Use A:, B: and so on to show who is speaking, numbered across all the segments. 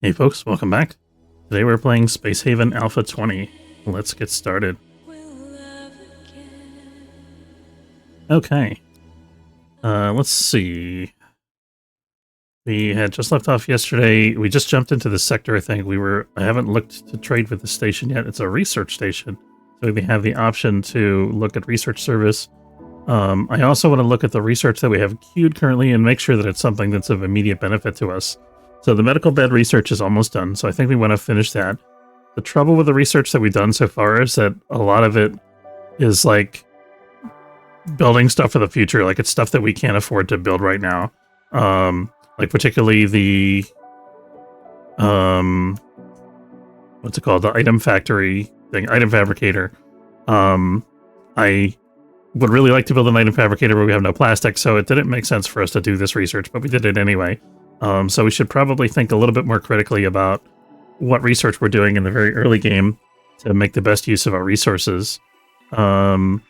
A: Hey folks, welcome back. Today we're playing Space Haven Alpha 20. Let's get started. Okay. Let's see. We had just left off yesterday. We just jumped into the sector, I think. I haven't looked to trade with the station yet. It's a research station. So we have the option to look at research service. I also want to look at the research that we have queued currently and make sure that it's something that's of immediate benefit to us. So the medical bed research is almost done, so I think we want to finish that. The trouble with the research that we've done so far is that a lot of it is like building stuff for the future. Like it's stuff that we can't afford to build right now. Like particularly the what's it called? The item factory thing, item fabricator. I would really like to build an item fabricator where we have no plastic, so it didn't make sense for us to do this research, but we did it anyway. So we should probably think a little bit more critically about what research we're doing in the very early game to make the best use of our resources. I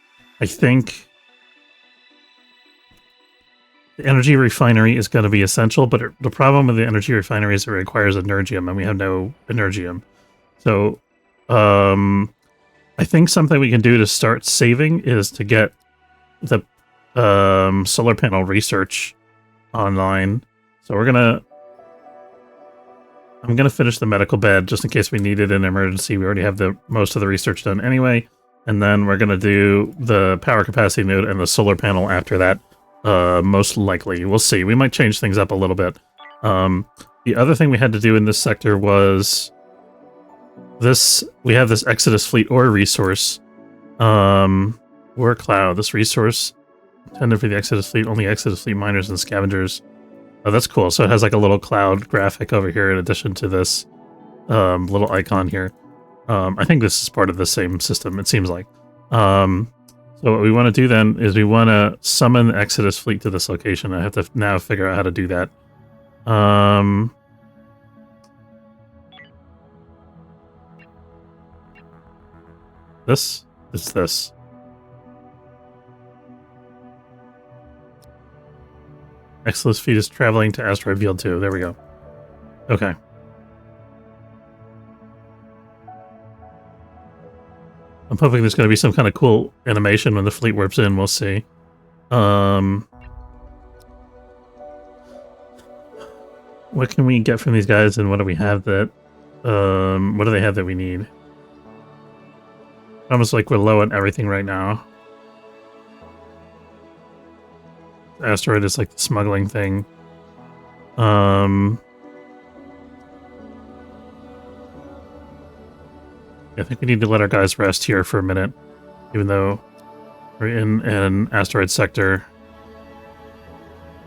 A: think the energy refinery is going to be essential, but the problem with the energy refinery is it requires energium, and we have no energium. So I think something we can do to start saving is to get the solar panel research online. So I'm gonna finish the medical bed just in case we need it in an emergency. We already have most of the research done anyway, and then we're gonna do the power capacity node and the solar panel after that. Most likely, we'll see. We might change things up a little bit. The other thing we had to do in this sector was this. We have this Exodus Fleet ore resource. Ore cloud. This resource intended for the Exodus Fleet. Only Exodus Fleet miners and scavengers. Oh, that's cool. So it has like a little cloud graphic over here in addition to this little icon here. I think this is part of the same system, it seems like. So what we want to do then is we want to summon the Exodus Fleet to this location. I have to now figure out how to do that. This is this. Exodus Fleet is traveling to Asteroid Field 2. There we go. Okay. I'm hoping there's going to be some kind of cool animation when the fleet warps in. We'll see. What can we get from these guys, and what do we have that... what do they have that we need? Almost like we're low on everything right now. Asteroid is like the smuggling thing. I think we need to let our guys rest here for a minute, even though we're in an asteroid sector.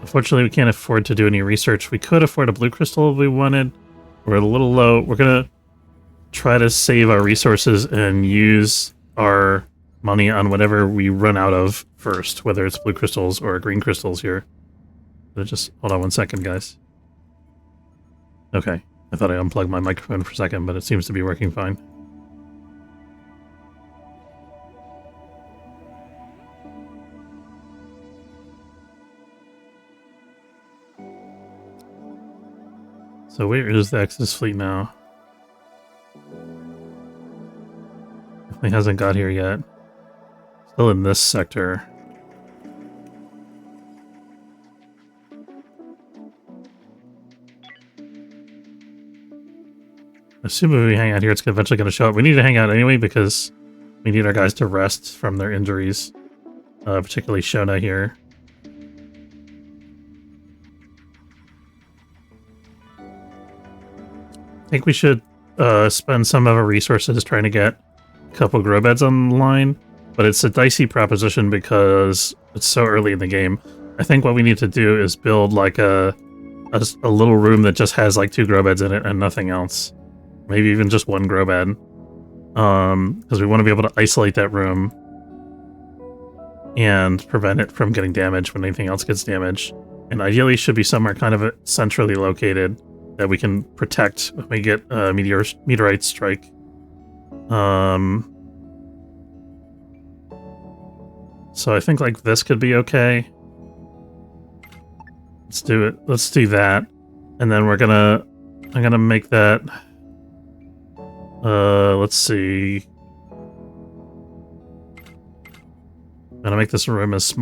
A: Unfortunately, we can't afford to do any research. We could afford a blue crystal if we wanted. We're a little low. We're gonna try to save our resources and use our money on whatever we run out of first, whether it's blue crystals or green crystals here. Just hold on one second, guys. Okay, I thought I unplugged my microphone for a second, but it seems to be working fine. So where is the Exodus Fleet now? Definitely hasn't got here yet. Still in this sector. Assuming we hang out here, it's eventually going to show up. We need to hang out anyway because we need our guys to rest from their injuries. Particularly Shona here. I think we should spend some of our resources trying to get a couple grow beds online, but it's a dicey proposition because it's so early in the game. I think what we need to do is build like a little room that just has like 2 grow beds in it and nothing else. Maybe even just 1 grow bed. Because we want to be able to isolate that room and prevent it from getting damaged when anything else gets damaged. And ideally should be somewhere kind of centrally located that we can protect when we get a meteorite strike. So I think like this could be okay. Let's do it. Let's do that. And then we're gonna I'm gonna make that. Let's see. I'm gonna make this room as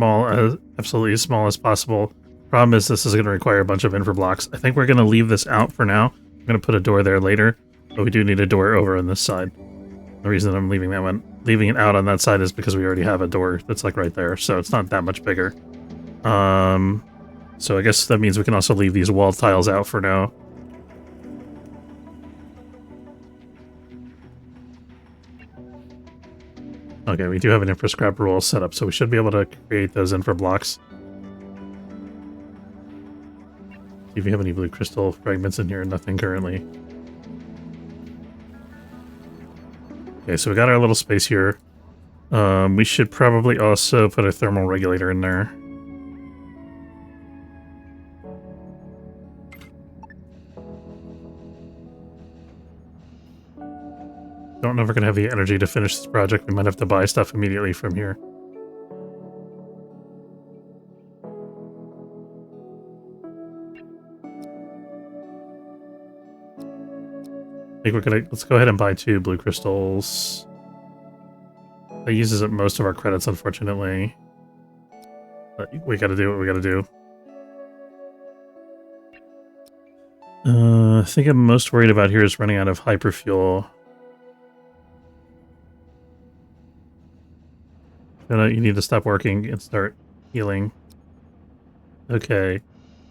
A: absolutely as small as possible. Problem is, this is gonna require a bunch of infra blocks. I think we're gonna leave this out for now. I'm gonna put a door there later, but we do need a door over on this side. The reason I'm leaving it out on that side is because we already have a door that's like right there, so it's not that much bigger. So I guess that means we can also leave these wall tiles out for now. Okay, we do have an infra scrap rule set up, so we should be able to create those infra blocks. See if we have any blue crystal fragments in here. Nothing currently. Okay, so we got our little space here. We should probably also put a thermal regulator in there. Don't know if we're going to have the energy to finish this project. We might have to buy stuff immediately from here. I think let's go ahead and buy 2 blue crystals. That uses up most of our credits, unfortunately. But we gotta do what we gotta do. I think I'm most worried about here is running out of hyperfuel. You need to stop working and start healing. Okay.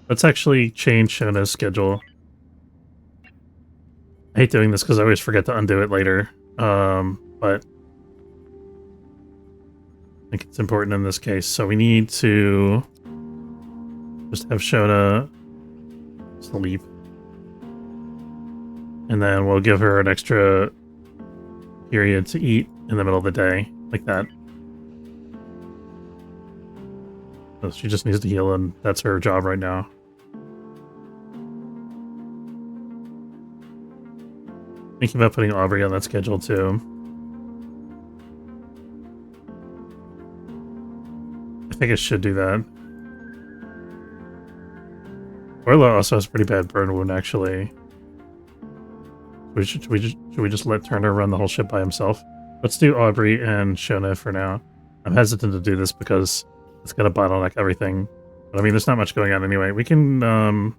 A: Let's actually change Shona's schedule. I hate doing this because I always forget to undo it later. But I think it's important in this case. So we need to just have Shona sleep. And then we'll give her an extra period to eat in the middle of the day, like that. So she just needs to heal, and that's her job right now. Thinking about putting Aubrey on that schedule too. I think I should do that. Orla also has a pretty bad burn wound, actually. Should we just let Turner run the whole ship by himself? Let's do Aubrey and Shona for now. I'm hesitant to do this because it's gonna bottleneck everything. But I mean, there's not much going on anyway. We can, I'm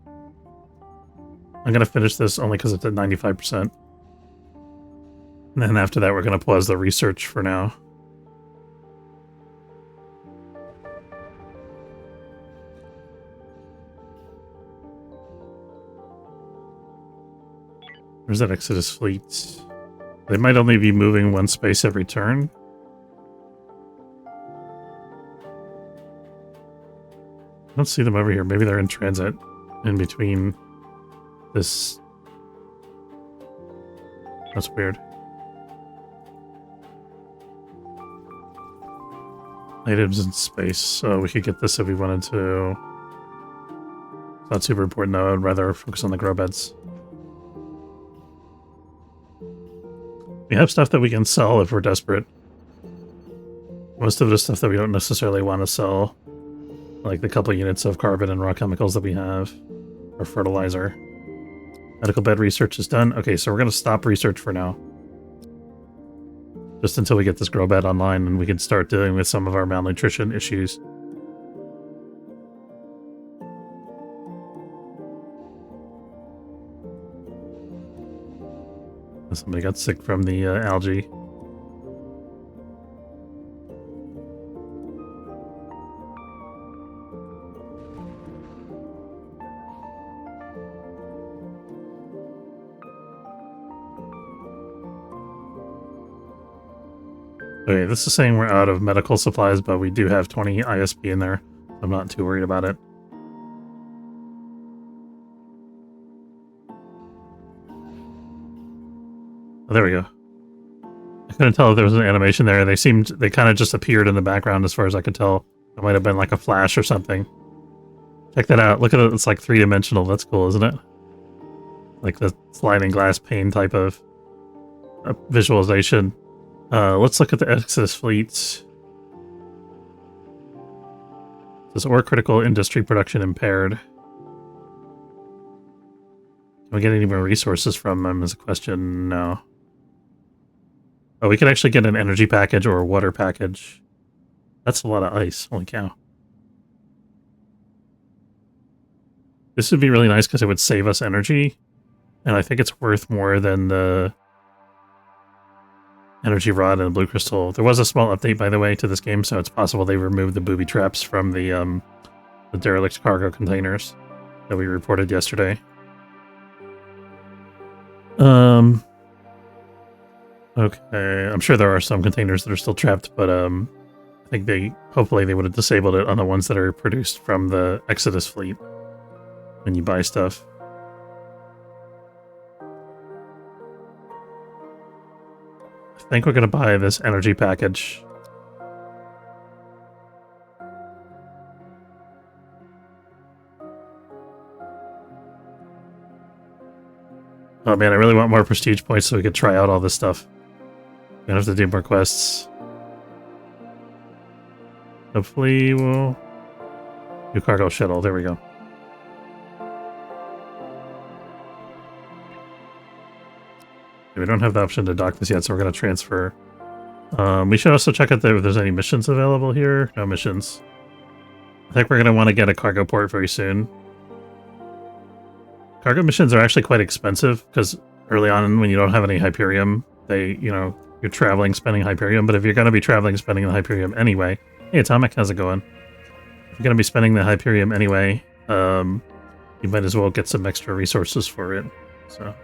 A: gonna finish this only because it's at 95%. And then after that, we're gonna pause the research for now. Where's that Exodus fleet? They might only be moving 1 space every turn. I don't see them over here. Maybe they're in transit in between this. That's weird. Items in space, so we could get this if we wanted to. It's not super important though. I'd rather focus on the grow beds. We have stuff that we can sell if we're desperate. Most of the stuff that we don't necessarily want to sell, like the couple units of carbon and raw chemicals that we have, or fertilizer. Medical bed research is done. Okay, so we're going to stop research for now. Just until we get this grow bed online and we can start dealing with some of our malnutrition issues. Somebody got sick from the algae. Okay, this is saying we're out of medical supplies, but we do have 20 ISP in there. So I'm not too worried about it. Oh, there we go. I couldn't tell if there was an animation there. They kind of just appeared in the background as far as I could tell. It might have been like a flash or something. Check that out. Look at it. It's like 3-dimensional. That's cool, isn't it? Like the sliding glass pane type of visualization. Let's look at the Exodus fleets. It says ore critical industry production impaired. Can we get any more resources from them is a question. No. Oh, we could actually get an energy package or a water package. That's a lot of ice. Holy cow. This would be really nice because it would save us energy. And I think it's worth more than the energy rod and blue crystal. There was a small update, by the way, to this game, so it's possible they removed the booby traps from the derelict cargo containers that we reported yesterday. Okay, I'm sure there are some containers that are still trapped, but I think hopefully they would have disabled it on the ones that are produced from the Exodus fleet when you buy stuff. I think we're going to buy this energy package. Oh man, I really want more prestige points so we could try out all this stuff. Gonna have to do more quests. Hopefully we'll do cargo shuttle. There we go. We don't have the option to dock this yet, so we're going to transfer. We should also check out if there's any missions available here. No missions. I think we're going to want to get a cargo port very soon. Cargo missions are actually quite expensive because early on when you don't have any Hyperium, you're traveling, spending Hyperium. But if you're going to be traveling, spending the Hyperium anyway... Hey, Atomic, how's it going? If you're going to be spending the Hyperium anyway, you might as well get some extra resources for it. So...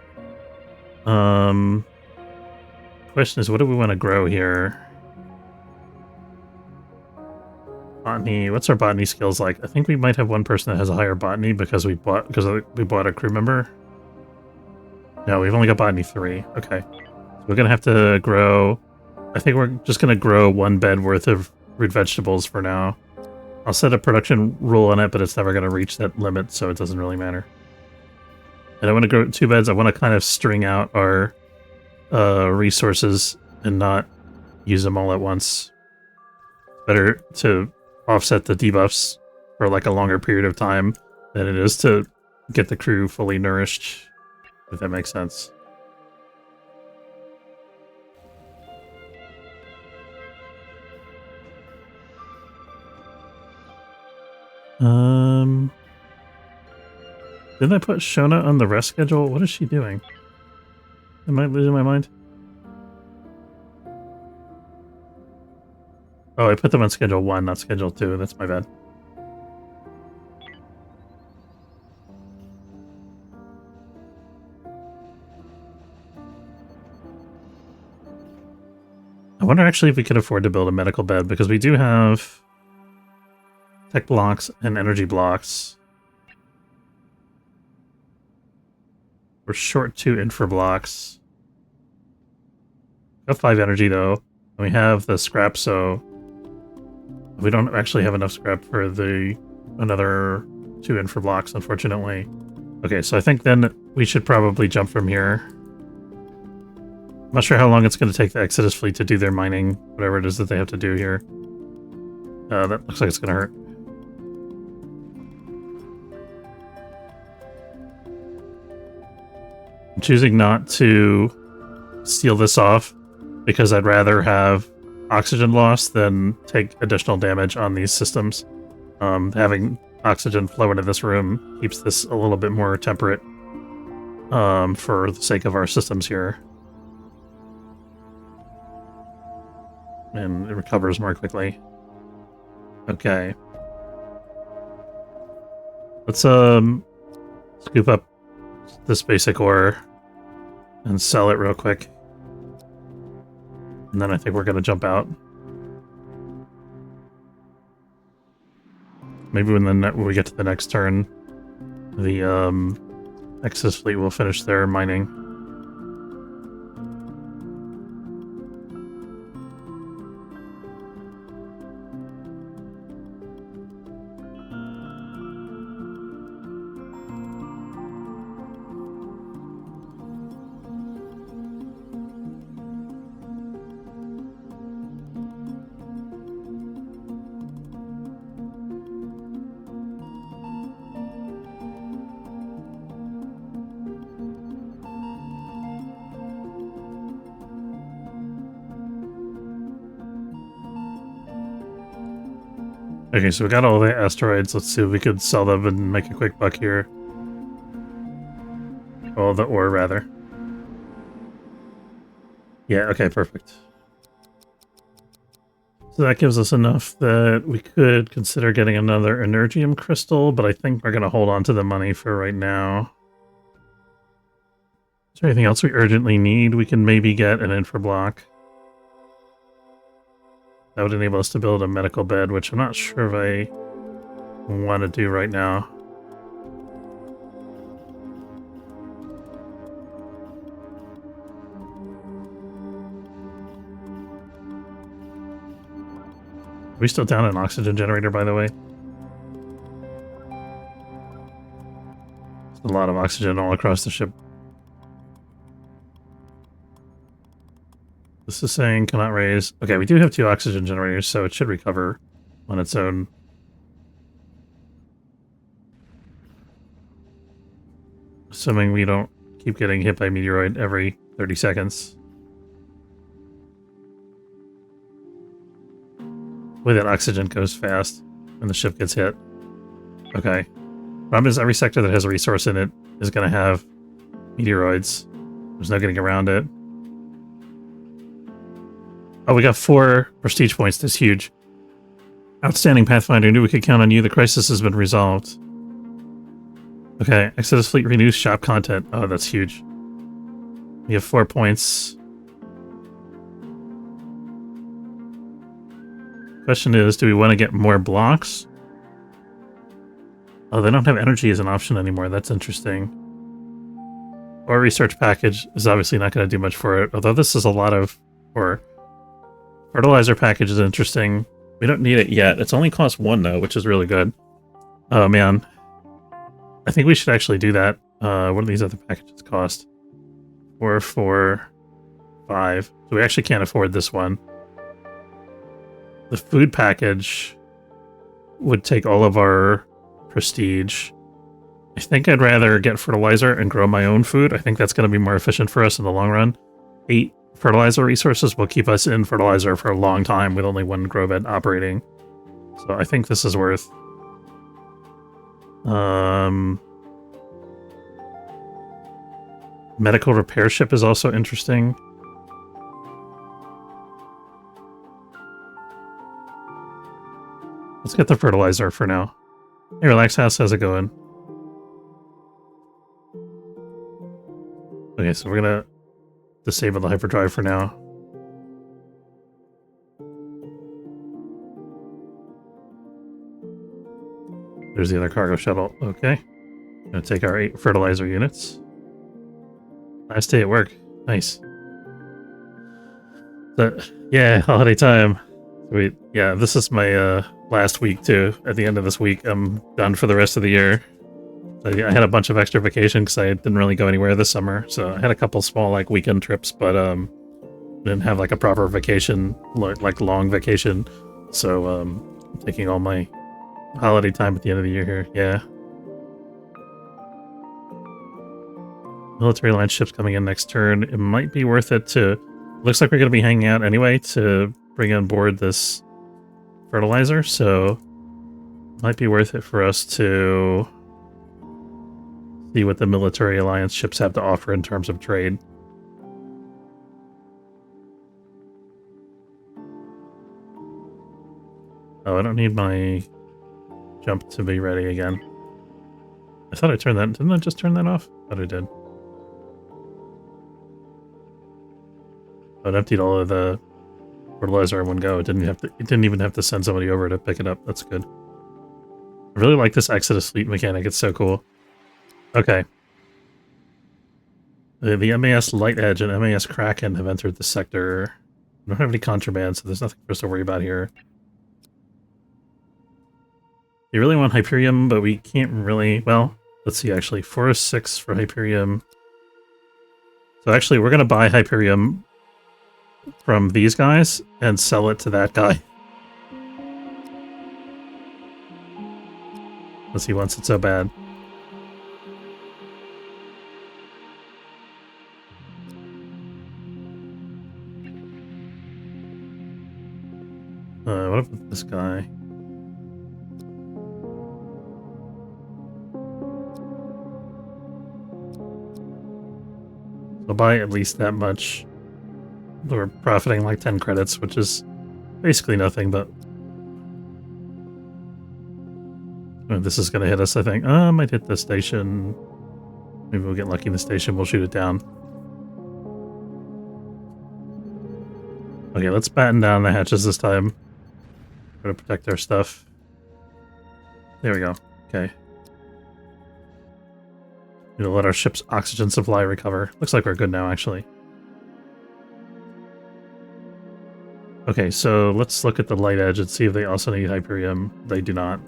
A: question is, what do we want to grow here? Botany. What's our botany skills like? I think we might have one person that has a higher botany because we bought a crew member. No, we've only got botany 3. Okay, so we're gonna have to grow. I think we're just gonna grow 1 bed worth of root vegetables for now. I'll set a production rule on it, but it's never gonna reach that limit, so it doesn't really matter. And I want to grow 2 beds. I want to kind of string out our resources and not use them all at once. Better to offset the debuffs for like a longer period of time than it is to get the crew fully nourished, if that makes sense. Didn't I put Shona on the rest schedule? What is she doing? Am I losing my mind? Oh, I put them on schedule 1, not schedule 2. That's my bad. I wonder actually if we could afford to build a medical bed, because we do have tech blocks and energy blocks. We're short 2 infra blocks. We have 5 energy though. And we have the scrap, so we don't actually have enough scrap for another 2 infra blocks, unfortunately. Okay, so I think then we should probably jump from here. I'm not sure how long it's going to take the Exodus fleet to do their mining, whatever it is that they have to do here. That looks like it's going to hurt. I'm choosing not to seal this off because I'd rather have oxygen loss than take additional damage on these systems. Having oxygen flow into this room keeps this a little bit more temperate for the sake of our systems here. And it recovers more quickly. Okay. Let's scoop up this basic ore and sell it real quick. And then I think we're going to jump out. Maybe when we get to the next turn, the Exodus fleet will finish their mining. Okay, so we got all the asteroids. Let's see if we could sell them and make a quick buck here. Well, the ore, rather. Yeah, okay, perfect. So that gives us enough that we could consider getting another Energium crystal, but I think we're going to hold on to the money for right now. Is there anything else we urgently need? We can maybe get an infra block. That would enable us to build a medical bed, which I'm not sure if I want to do right now. Are we still down an oxygen generator, by the way? There's a lot of oxygen all across the ship. This is saying cannot raise. Okay, we do have 2 oxygen generators, so it should recover on its own. Assuming we don't keep getting hit by meteoroid every 30 seconds. The way that oxygen goes fast when the ship gets hit. Okay. Problem is every sector that has a resource in it is going to have meteoroids. There's no getting around it. Oh, we got 4 prestige points. That's huge. Outstanding, Pathfinder. Knew we could count on you. The crisis has been resolved. Okay, Exodus Fleet renews shop content. Oh, that's huge. We have 4 points. Question is, do we want to get more blocks? Oh, they don't have energy as an option anymore. That's interesting. Or research package is obviously not going to do much for it, although this is a lot of... Or fertilizer package is interesting. We don't need it yet. It's only cost 1 though, which is really good. Oh man. I think we should actually do that. What do these other packages cost? 4, 4, 5. So we actually can't afford this one. The food package would take all of our prestige. I think I'd rather get fertilizer and grow my own food. I think that's going to be more efficient for us in the long run. 8 fertilizer resources will keep us in fertilizer for a long time with only 1 grow bed operating. So I think this is worth... medical repair ship is also interesting. Let's get the fertilizer for now. Hey, Relax House, how's it going? Okay, so we're gonna disable the hyperdrive for now. There's the other cargo shuttle. Okay. Gonna take our 8 fertilizer units. Last day at work. Nice. So, yeah, holiday time. Sweet. Yeah, this is my last week too. At the end of this week, I'm done for the rest of the year. So, yeah, I had a bunch of extra vacation because I didn't really go anywhere this summer. So I had a couple small like weekend trips, but didn't have like a proper vacation, like long vacation. So I'm taking all my holiday time at the end of the year here. Yeah. Military line ships coming in next turn. It might be worth it to... Looks like we're going to be hanging out anyway to bring on board this fertilizer, so it might be worth it for us to see what the military alliance ships have to offer in terms of trade. Oh, I don't need my jump to be ready again. I thought I turned that... Didn't I just turn that off? I thought I did. Oh, it emptied all of the fertilizer in one go. It didn't even have to send somebody over to pick it up. That's good. I really like this Exodus Fleet mechanic. It's so cool. Okay. The MAS Light Edge and MAS Kraken have entered the sector. We don't have any contraband, so there's nothing for us to worry about here. You really want Hyperium, but we can't really... Well, let's see, actually. 4 or 6 for Hyperium. So actually, we're going to buy Hyperium from these guys and sell it to that guy. Unless he wants it so bad. What about this guy? So buy at least that much. We're profiting like 10 credits, which is basically nothing, but... Oh, this is gonna hit us, I think. Might hit the station. Maybe we'll get lucky in the station, we'll shoot it down. Okay, let's batten down the hatches this time. Try to protect our stuff. There we go. Okay. Need to let our ship's oxygen supply recover. Looks like we're good now, actually. Okay, so let's look at the light edge and see if they also need Hyperium. They do not.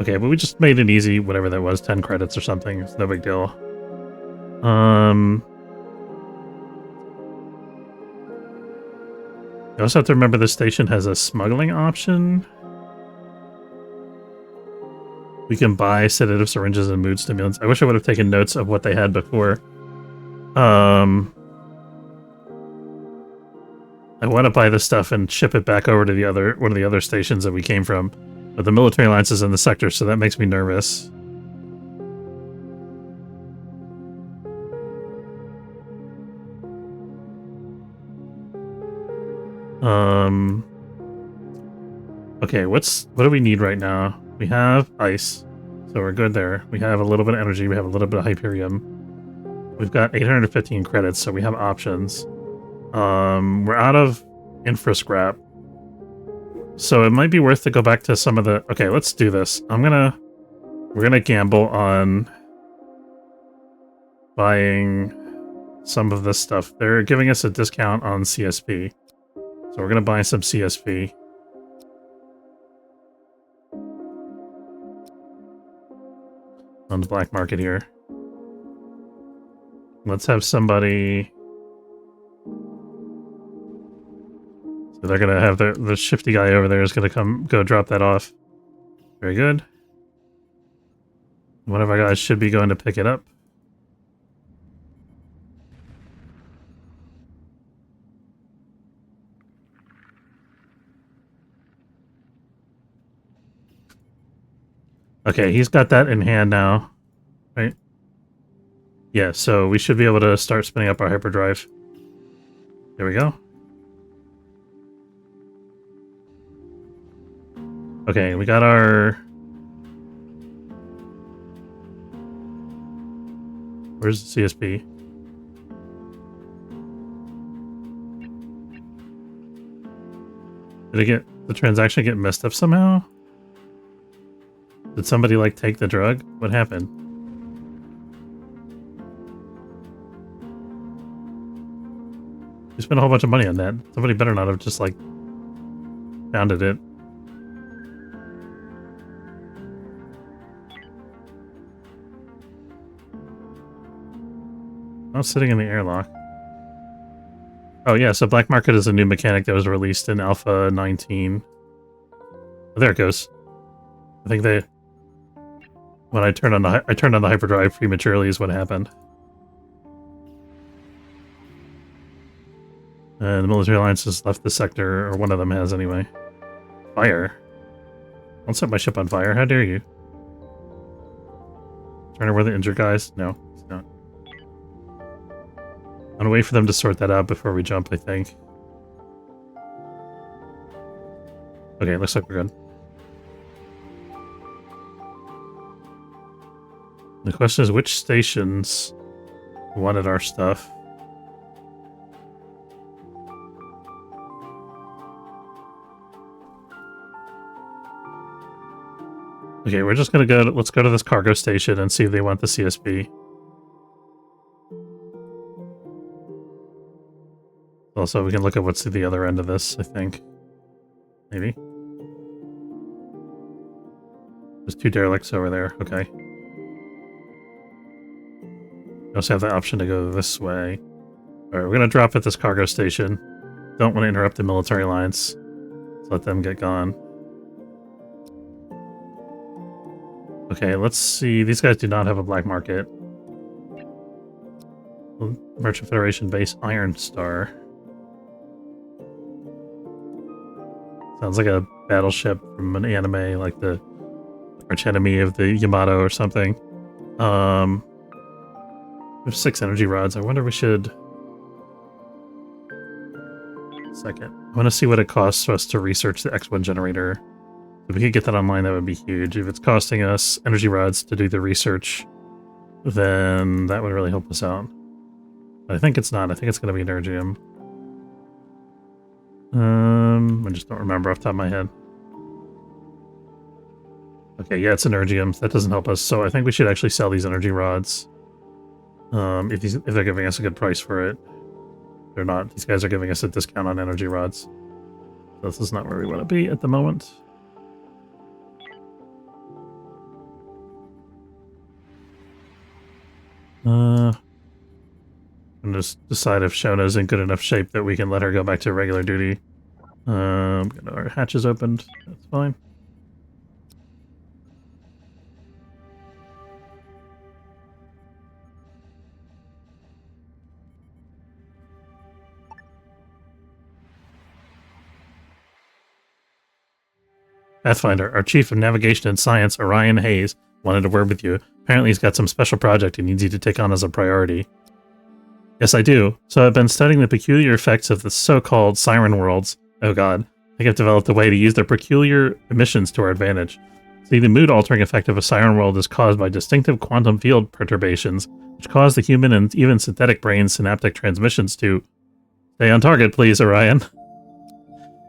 A: Okay, but we just made it easy, whatever that was, 10 credits or something. It's no big deal. You also have to remember the station has a smuggling option. We can buy sedative syringes and mood stimulants. I wish I would have taken notes of what they had before. I want to buy this stuff and ship it back over to one of the other stations that we came from. But the military alliance is in the sector, so that makes me nervous. Okay, what do we need right now? We have ice, so we're good there. We have a little bit of energy, we have a little bit of Hyperium. We've got 815 credits, so we have options. We're out of infra scrap. So it might be worth to go back to some of the... Okay, let's do this. We're gonna gamble on buying some of this stuff. They're giving us a discount on CSP. So we're gonna buy some CSP. On the black market here. Let's have somebody... So they're gonna have the shifty guy over there is gonna go drop that off. Very good. One of our guys should be going to pick it up. Okay, he's got that in hand now, right? Yeah, so we should be able to start spinning up our hyperdrive. There we go. Okay, we got our... Where's the CSP? Did the transaction get messed up somehow? Did somebody, like, take the drug? What happened? We spent a whole bunch of money on that. Somebody better not have just, like, founded it. Oh, sitting in the airlock. Oh, yeah, so Black Market is a new mechanic that was released in Alpha 19. Oh, there it goes. I think they... When I turned on the hyperdrive prematurely is what happened. And the military alliance has left the sector, or one of them has anyway. Fire? Don't set my ship on fire, how dare you? Trying to where the injured guys? No, it's not. I'm gonna wait for them to sort that out before we jump, I think. Okay, looks like we're good. The question is, which stations wanted our stuff? Okay, we're just gonna let's go to this cargo station and see if they want the CSP. Also, we can look at what's at the other end of this, I think. Maybe. There's 2 derelicts over there, okay. We also have the option to go this way. Alright, we're gonna drop at this cargo station. Don't want to interrupt the military alliance. Let's let them get gone. Okay, let's see. These guys do not have a black market. Merchant Federation base, Iron Star. Sounds like a battleship from an anime, like the arch enemy of the Yamato or something. We have 6 energy rods. I wonder we should... Second. I want to see what it costs us to research the X1 generator. If we could get that online, that would be huge. If it's costing us energy rods to do the research, then that would really help us out. But I think it's not. I think it's going to be Energium. I just don't remember off the top of my head. Okay, yeah, it's Energium. That doesn't help us, so I think we should actually sell these energy rods. If they're giving us a good price for it. They're not. These guys are giving us a discount on energy rods. So this is not where we want to be at the moment. And just decide if Shona's in good enough shape that we can let her go back to regular duty. Get our hatches opened. That's fine. Pathfinder, our Chief of Navigation and Science, Orion Hayes, wanted a word with you. Apparently he's got some special project he needs you to take on as a priority. Yes, I do. So I've been studying the peculiar effects of the so-called Siren worlds. Oh god. I think I've developed a way to use their peculiar emissions to our advantage. See, the mood-altering effect of a Siren world is caused by distinctive quantum field perturbations, which cause the human and even synthetic brain's synaptic transmissions to... Stay on target, please, Orion.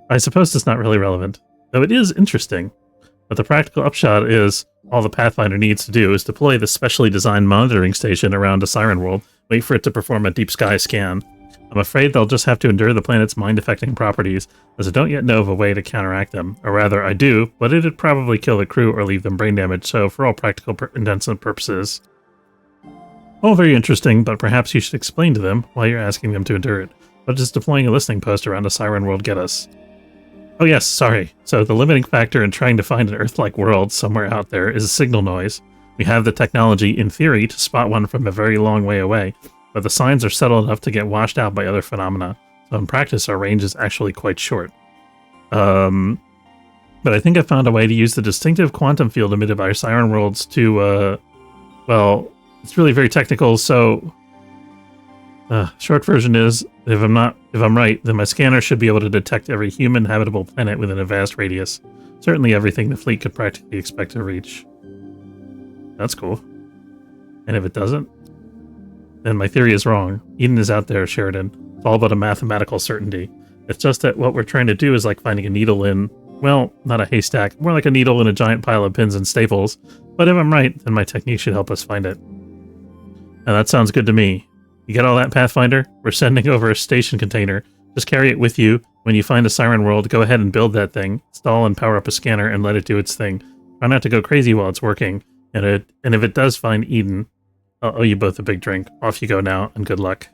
A: I suppose it's not really relevant. Though it is interesting. But the practical upshot is, all the Pathfinder needs to do is deploy the specially designed monitoring station around a Siren world, wait for it to perform a deep sky scan. I'm afraid they'll just have to endure the planet's mind-affecting properties, as I don't yet know of a way to counteract them. Or rather, I do, but it'd probably kill the crew or leave them brain damage, so for all practical intents and purposes. All very interesting, but perhaps you should explain to them why you're asking them to endure it. What does deploying a listening post around a Siren world get us? Oh yes, sorry. So the limiting factor in trying to find an Earth-like world somewhere out there is a signal noise. We have the technology, in theory, to spot one from a very long way away, but the signs are subtle enough to get washed out by other phenomena, so in practice our range is actually quite short. But I think I found a way to use the distinctive quantum field emitted by Siren worlds to, well, it's really very technical, so... short version is, if I'm right, then my scanner should be able to detect every human habitable planet within a vast radius. Certainly everything the fleet could practically expect to reach. That's cool. And if it doesn't, then my theory is wrong. Eden is out there, Sheridan. It's all about a mathematical certainty. It's just that what we're trying to do is like finding a needle in, well, not a haystack, more like a needle in a giant pile of pins and staples. But if I'm right, then my technique should help us find it. Now that sounds good to me. You get all that, Pathfinder? We're sending over a station container. Just carry it with you. When you find a Siren world, go ahead and build that thing. Install and power up a scanner and let it do its thing. Try not to go crazy while it's working. And if it does find Eden, I'll owe you both a big drink. Off you go now, and good luck.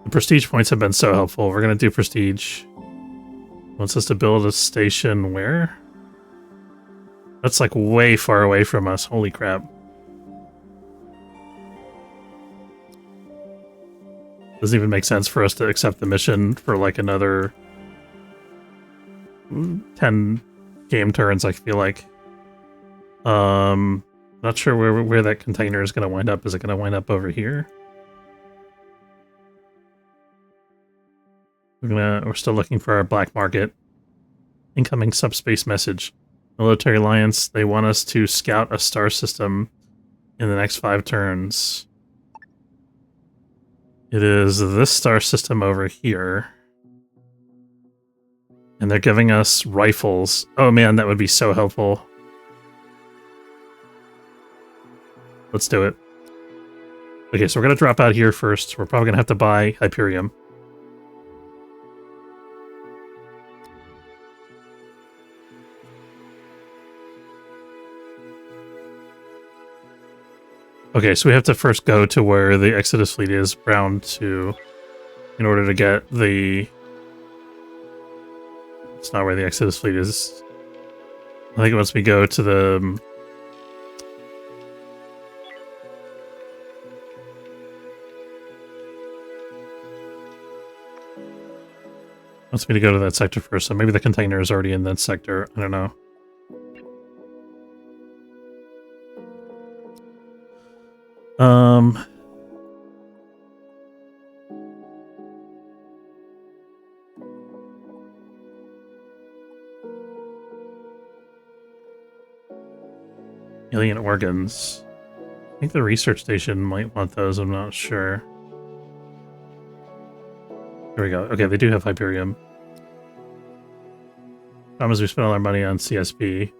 A: The prestige points have been so helpful. We're going to do prestige. Wants us to build a station where? That's like way far away from us. Holy crap. Doesn't even make sense for us to accept the mission for like another 10 game turns, I feel like. Not sure where that container is going to wind up. Is it going to wind up over here? We're still looking for our black market. Incoming subspace message. Military Alliance, they want us to scout a star system in the next 5 turns. It is this star system over here. And they're giving us rifles. Oh man, that would be so helpful. Let's do it. Okay, so we're going to drop out here first. We're probably going to have to buy Hyperium. Okay, so we have to first go to where the Exodus fleet is, round 2, in order to get the... It's not where the Exodus fleet is. I think once we go to the... wants me to go to that sector first, so maybe the container is already in that sector. I don't know. Alien organs. I think the research station might want those, I'm not sure. Here we go. Okay, they do have Hyperium. Problem is we spent all our money on CSP.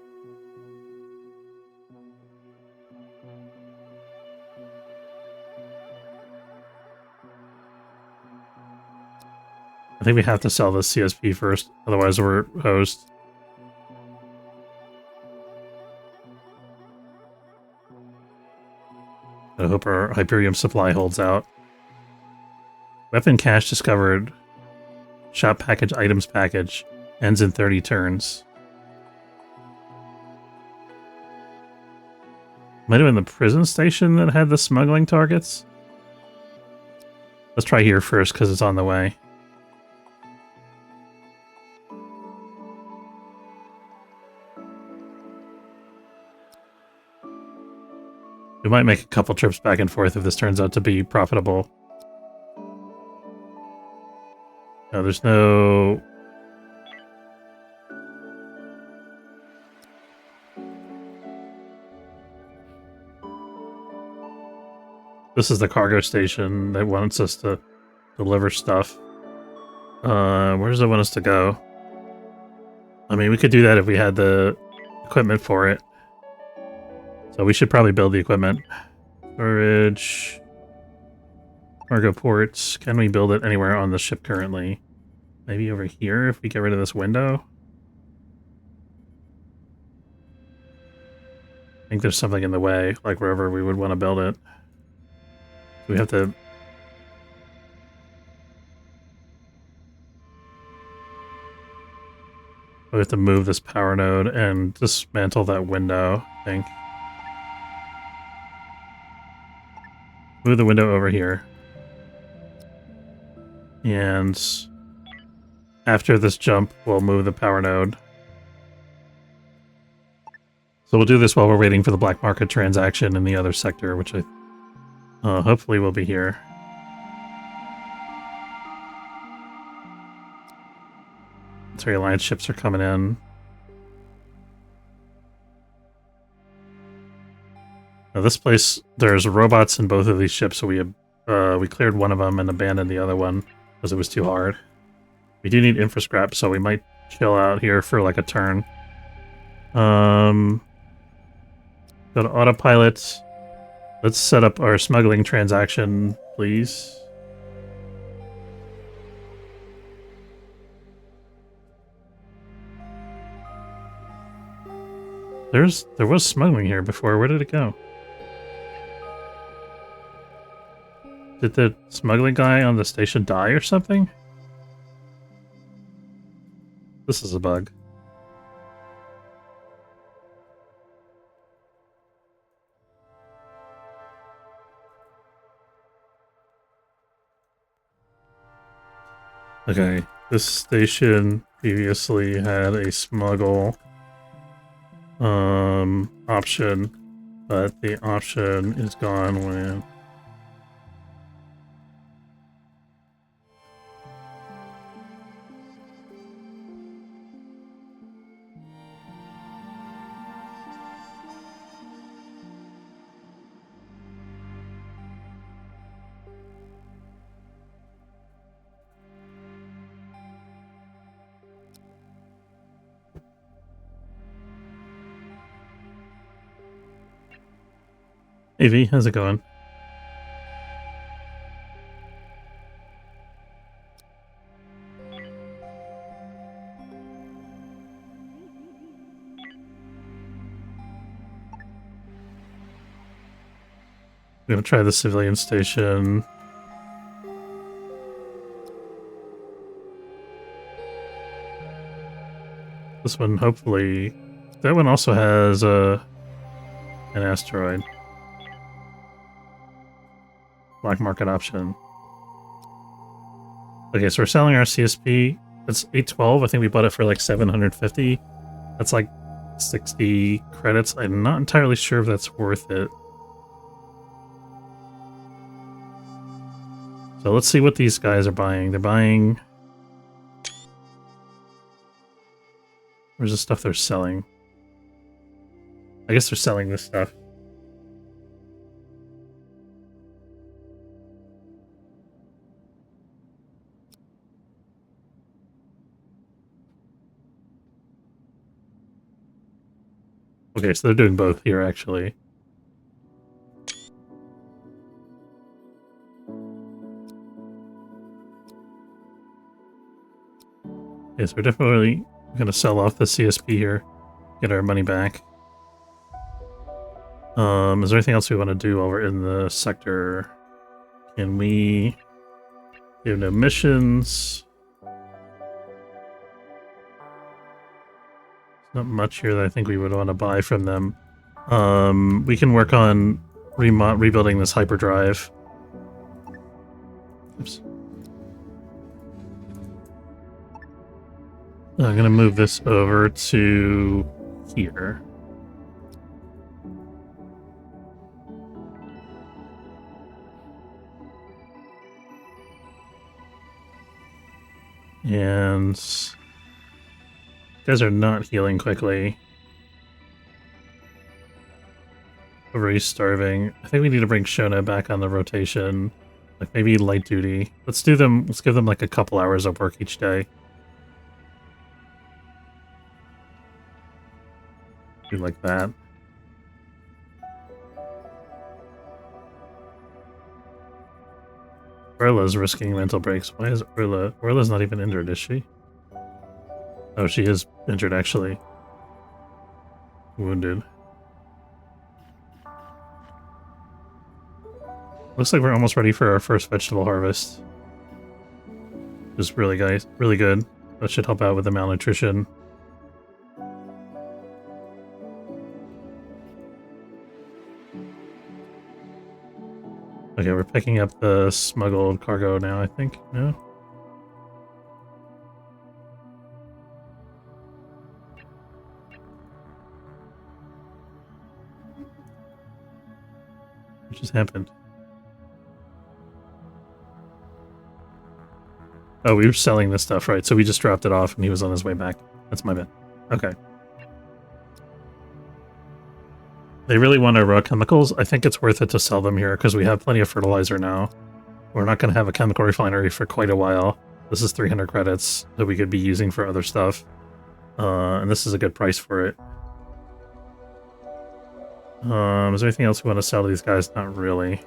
A: I think we have to sell this CSP first, otherwise we're hosed. I hope our Hyperium supply holds out. Weapon cache discovered. Shop package items package. Ends in 30 turns. Might have been the prison station that had the smuggling targets. Let's try here first because it's on the way. We might make a couple trips back and forth if this turns out to be profitable. No, there's no... This is the cargo station that wants us to deliver stuff. Where does it want us to go? I mean, we could do that if we had the equipment for it. So we should probably build the equipment. Storage. Cargo ports. Can we build it anywhere on the ship currently? Maybe over here if we get rid of this window? I think there's something in the way, like wherever we would want to build it. We have to... We have to move this power node and dismantle that window, I think. Move the window over here. And after this jump, we'll move the power node. So we'll do this while we're waiting for the black market transaction in the other sector, which I hopefully will be here. Sorry, alliance ships are coming in. Now this place, there's robots in both of these ships, so we cleared one of them and abandoned the other one because it was too hard. We do need infra scrap, so we might chill out here for like a turn. Go to autopilot. Let's set up our smuggling transaction, please. There was smuggling here before. Where did it go? Did the smuggling guy on the station die or something? This is a bug. Okay, this station previously had a smuggle option, but the option is gone when... Hey V, how's it going? I'm gonna try the civilian station. This one, hopefully... That one also has an asteroid. Black market option. Okay, so we're selling our CSP. It's 812. I think we bought it for like 750. That's like 60 credits. I'm not entirely sure if that's worth it. So let's see what these guys are buying. They're buying... Where's the stuff they're selling? I guess they're selling this stuff. Okay, so they're doing both here, actually. Yes, we're definitely going to sell off the CSP here. Get our money back. Is there anything else we want to do while we're in the sector? Can we give no missions? Not much here that I think we would want to buy from them. We can work on rebuilding this hyperdrive. Oops. I'm gonna move this over to here. And these guys are not healing quickly. Everybody's starving. I think we need to bring Shona back on the rotation. Like maybe light duty. Let's do them. Let's give them like a couple hours of work each day. Do like that. Orla's risking mental breaks. Why is Orla? Orla's not even injured, is she? Oh, she is injured actually. Wounded. Looks like we're almost ready for our first vegetable harvest. Just really good. That should help out with the malnutrition. Okay, we're picking up the smuggled cargo now, I think. No? What just happened? Oh, we were selling this stuff, right? So we just dropped it off and he was on his way back. That's my bad. Okay. They really want our raw chemicals. I think it's worth it to sell them here because we have plenty of fertilizer now. We're not going to have a chemical refinery for quite a while. This is 300 credits that we could be using for other stuff. And this is a good price for it. Is there anything else we want to sell to these guys? Not really.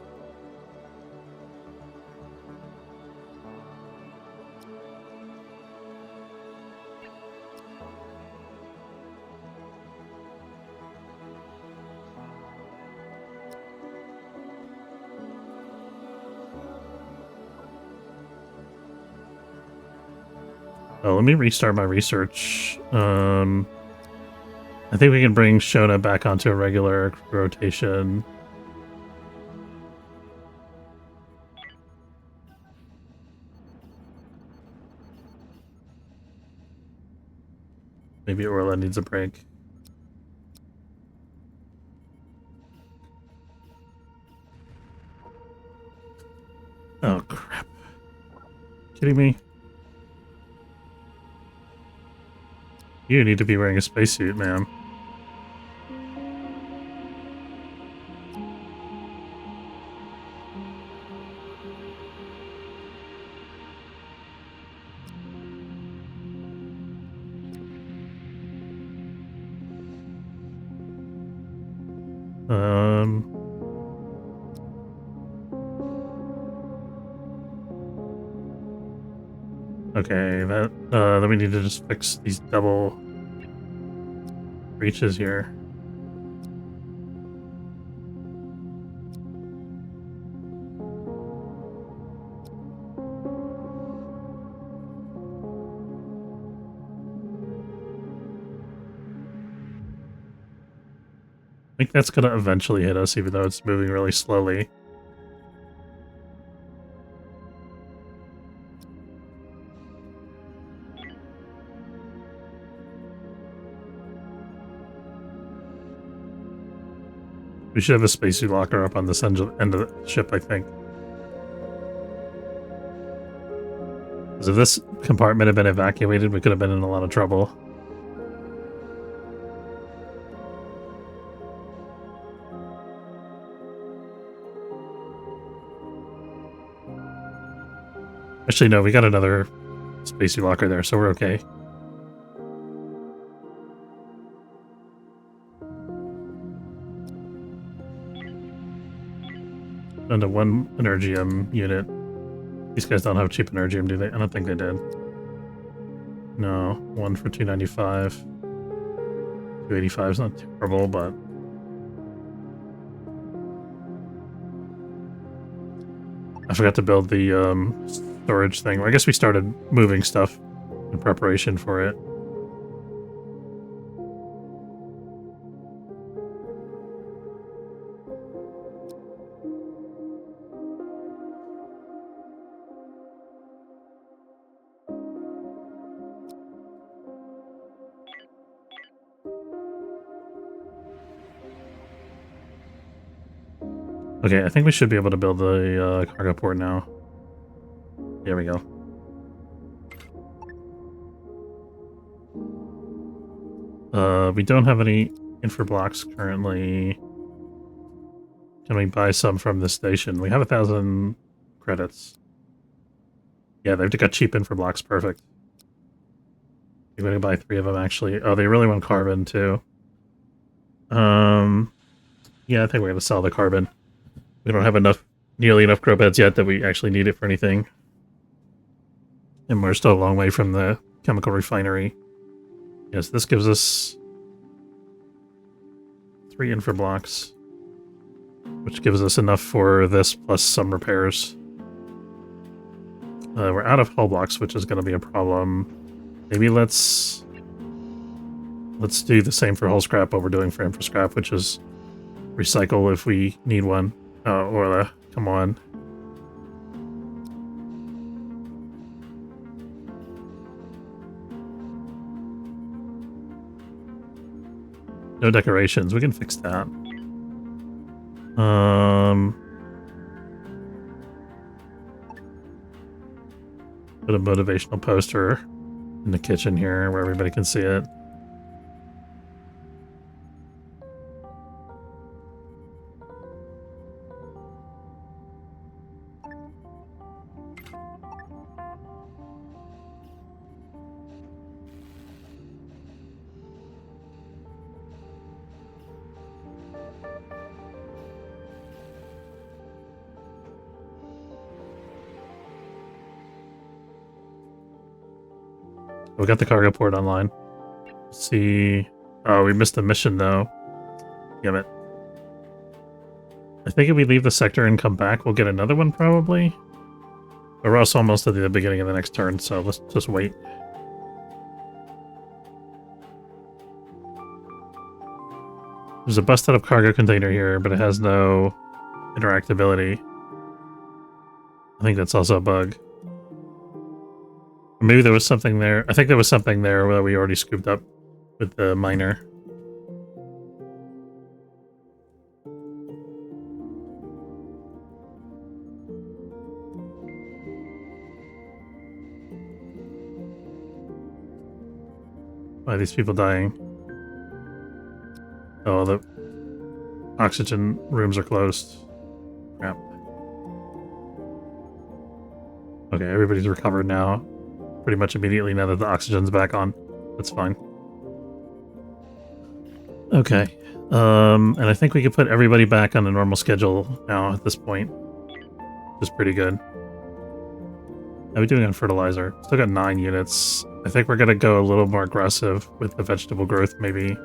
A: Oh, let me restart my research. I think we can bring Shona back onto a regular rotation. Maybe Orla needs a break. Oh, crap. Kidding me? You need to be wearing a spacesuit, ma'am. Okay, then we need to just fix these double breaches here. I think that's gonna eventually hit us, even though it's moving really slowly. We should have a spacesuit locker up on this end of the ship, I think. Because if this compartment had been evacuated, we could have been in a lot of trouble. Actually, no, we got another spacesuit locker there, so we're okay. Down to 1 energium unit. These guys don't have cheap energium, do they? I don't think they did. No, 1 for 295. 285 is not terrible, but I forgot to build the storage thing. Well, I guess we started moving stuff in preparation for it. Okay, I think we should be able to build the cargo port now. There we go. We don't have any infra blocks currently. Can we buy some from the station? We have 1,000 credits. Yeah, they've got cheap infra blocks. Perfect. We're going to buy 3 of them, actually. Oh, they really want carbon, too. Yeah, I think we're going to sell the carbon. We don't have nearly enough grow beds yet that we actually need it for anything. And we're still a long way from the chemical refinery. Yes, this gives us 3 infra blocks, which gives us enough for this plus some repairs. We're out of hull blocks, which is going to be a problem. Maybe let's do the same for hull scrap what we're doing for infra scrap, which is recycle if we need one. Orla, come on. No decorations. We can fix that. Put a motivational poster in the kitchen here where everybody can see it. We got the cargo port online. Let's see. Oh, we missed a mission though. Damn it. I think if we leave the sector and come back, we'll get another one probably. But we're also almost at the beginning of the next turn, so let's just wait. There's a busted up cargo container here, but it has no interactability. I think that's also a bug. Or maybe there was something there. I think there was something there that we already scooped up with the miner. Why are these people dying? Oh, the oxygen rooms are closed. Crap. Okay, everybody's recovered now. Pretty much immediately now that the oxygen's back on. That's fine. Okay. And I think we can put everybody back on a normal schedule now at this point. Which is pretty good. How are we doing on fertilizer? Still got 9 units. I think we're gonna go a little more aggressive with the vegetable growth, maybe.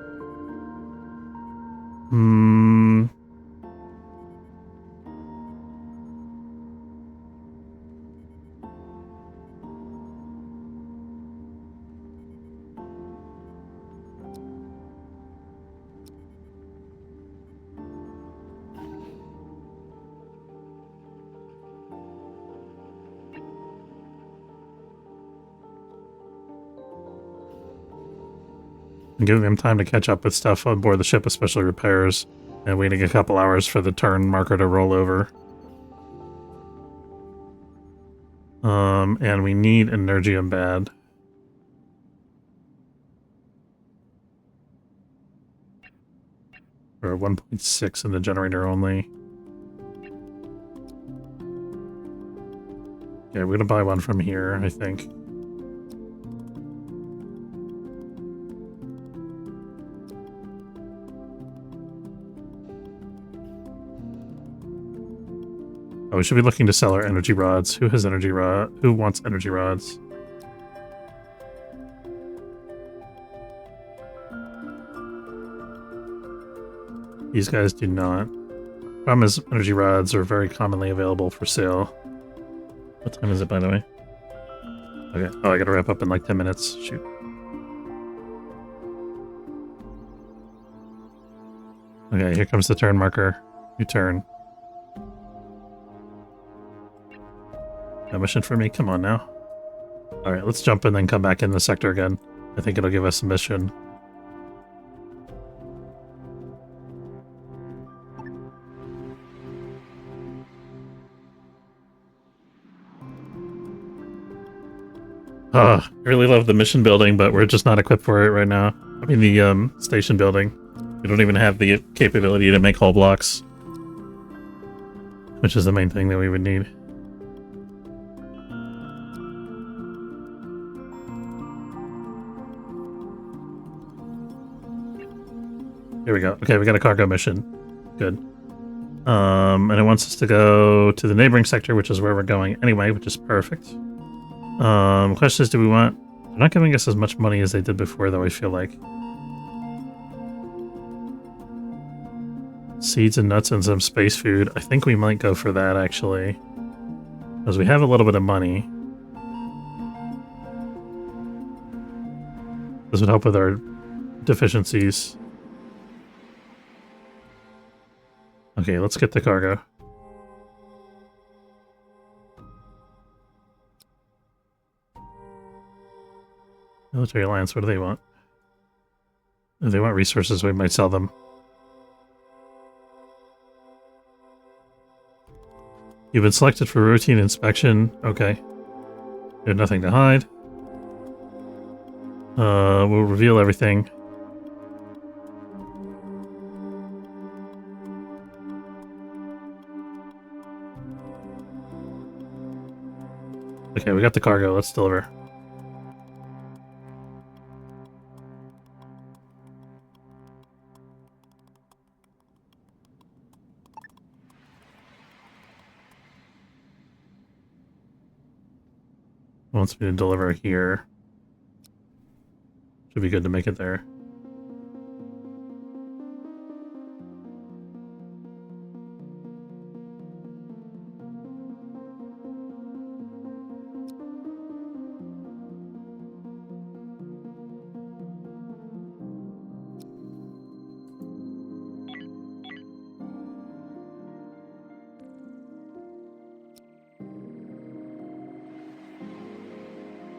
A: And giving them time to catch up with stuff on board the ship, especially repairs. And waiting a couple hours for the turn marker to roll over. And we need Energium bad. Or 1.6 in the generator only. Okay, we're gonna buy one from here, I think. Oh, we should be looking to sell our energy rods. Who has energy rod? Who wants energy rods? These guys do not. Problem is, energy rods are very commonly available for sale. What time is it, by the way? Okay. Oh, I gotta wrap up in like 10 minutes. Shoot. Okay, here comes the turn marker. You turn. A mission for me? Come on now. Alright, let's jump and then come back in the sector again. I think it'll give us a mission. Oh, I really love the mission building, but we're just not equipped for it right now. I mean, the station building. We don't even have the capability to make hull blocks. Which is the main thing that we would need. Here we go. Okay, we got a cargo mission. Good. And it wants us to go to the neighboring sector, which is where we're going anyway, which is perfect. Question is, do we want... They're not giving us as much money as they did before, though, I feel like. Seeds and nuts and some space food. I think we might go for that, actually. Because we have a little bit of money. This would help with our deficiencies. Okay, let's get the cargo. Military Alliance, what do they want? If they want resources, we might sell them. You've been selected for routine inspection. Okay. You have nothing to hide. We'll reveal everything. Okay, we got the cargo. Let's deliver. Wants me to deliver here. Should be good to make it there.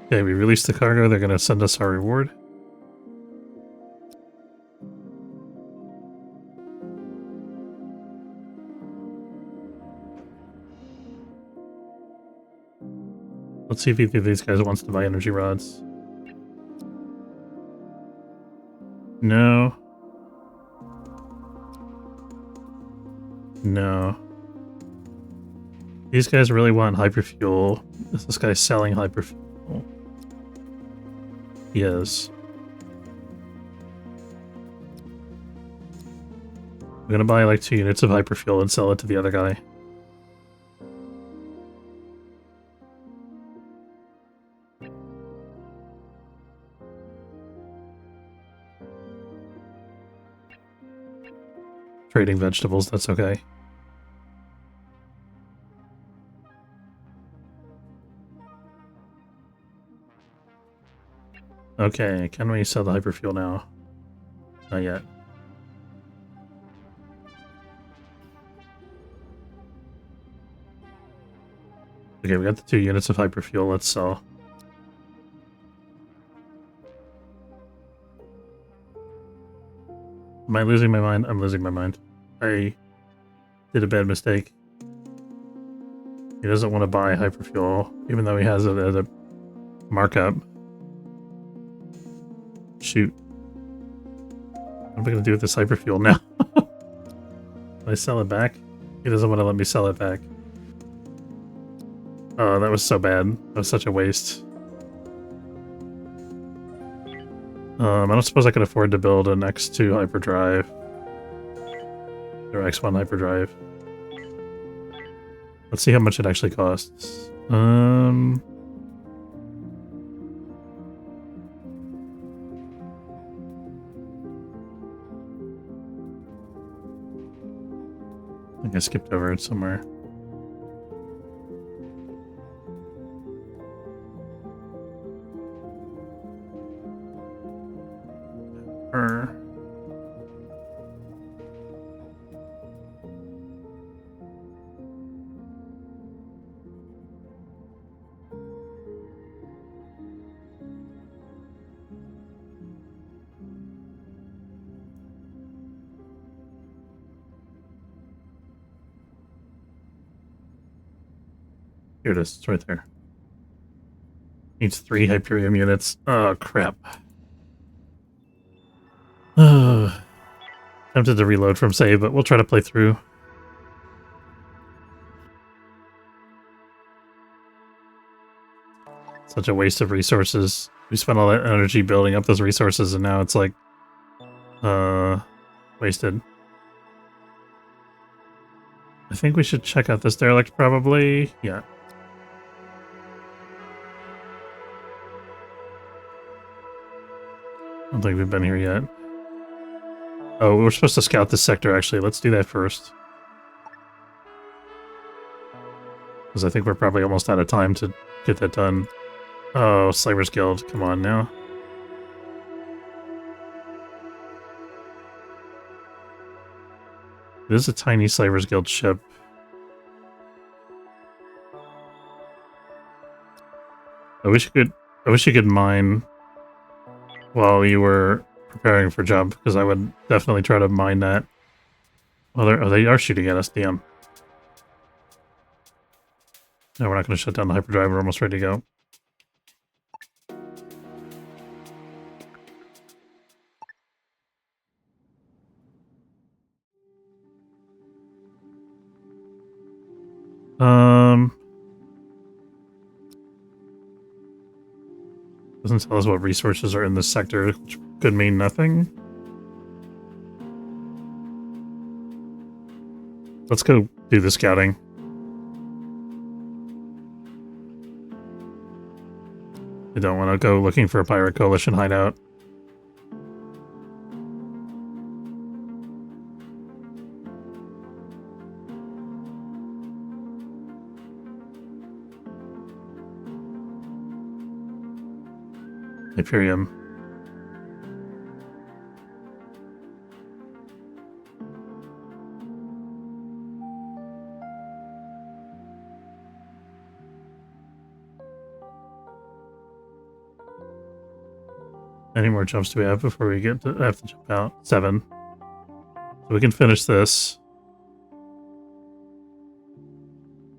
A: Okay, we released the cargo. They're going to send us our reward. Let's see if either of these guys wants to buy energy rods. No. No. These guys really want hyperfuel. Is this guy selling hyperfuel? He is. I'm gonna buy like 2 units of hyperfuel and sell it to the other guy. Trading vegetables, that's okay. Okay, can we sell the hyperfuel now? Not yet. Okay, we got the 2 units of hyperfuel, let's sell. Am I losing my mind? I'm losing my mind. I did a bad mistake. He doesn't want to buy hyperfuel, even though he has it as a markup. Shoot. What am I going to do with this hyperfuel now? Can I sell it back? He doesn't want to let me sell it back. Oh, that was so bad. That was such a waste. I don't suppose I could afford to build an X2 hyperdrive. Or X1 hyperdrive. Let's see how much it actually costs. I think I skipped over it somewhere. Here it is. It's right there. Needs 3 Hyperium units. Oh, crap. Tempted to reload from save, but we'll try to play through. Such a waste of resources. We spent all that energy building up those resources, and now it's like, wasted. I think we should check out this derelict, probably. Yeah. I don't think we've been here yet. Oh, we were supposed to scout this sector, actually. Let's do that first. Because I think we're probably almost out of time to get that done. Oh, Slavers Guild. Come on now. It is a tiny Slavers Guild ship. I wish you could mine while you were preparing for jump, because I would definitely try to mine that. Well, they are shooting at us, damn. No, we're not going to shut down the hyperdrive. We're almost ready to go. Doesn't tell us what resources are in this sector, which could mean nothing. Let's go do the scouting. I don't want to go looking for a pirate coalition hideout. Hyperium. How many more jumps do we have before we have to jump out? 7. So we can finish this.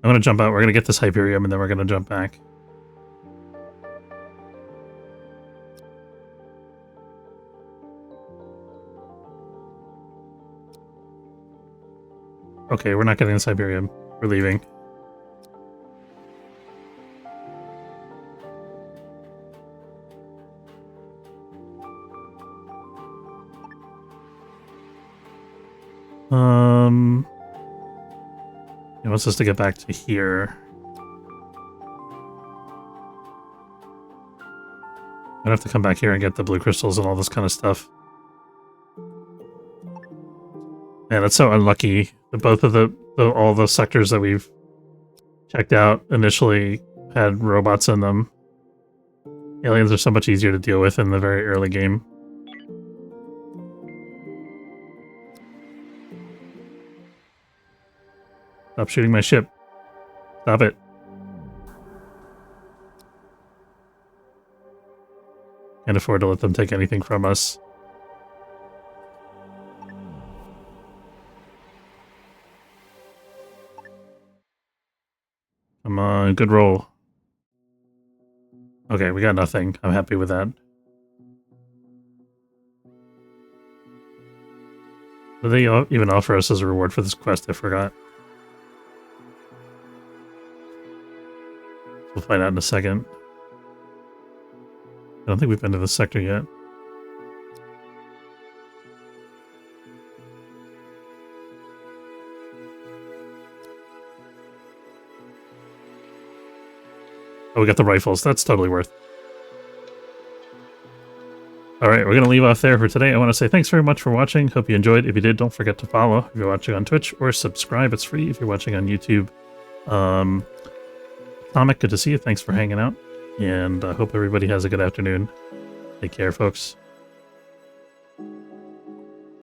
A: I'm going to jump out. We're going to get this Hyperium, and then we're going to jump back. Okay, we're not getting this Hyperium. We're leaving. It wants us to get back to here. I'd have to come back here and get the blue crystals and all this kind of stuff. Man, that's so unlucky that both of all the sectors that we've checked out initially had robots in them. Aliens are so much easier to deal with in the very early game. Stop shooting my ship. Stop it. Can't afford to let them take anything from us. on, good roll. Okay, we got nothing. I'm happy with that. Did they even offer us as a reward for this quest? I forgot. We'll find out in a second. I don't think we've been to this sector yet. Oh, we got the rifles. That's totally worth. Alright, we're going to leave off there for today. I want to say thanks very much for watching. Hope you enjoyed. If you did, don't forget to follow if you're watching on Twitch, or subscribe. It's free if you're watching on YouTube. Atomic, good to see you. Thanks for hanging out. And I hope everybody has a good afternoon. Take care, folks.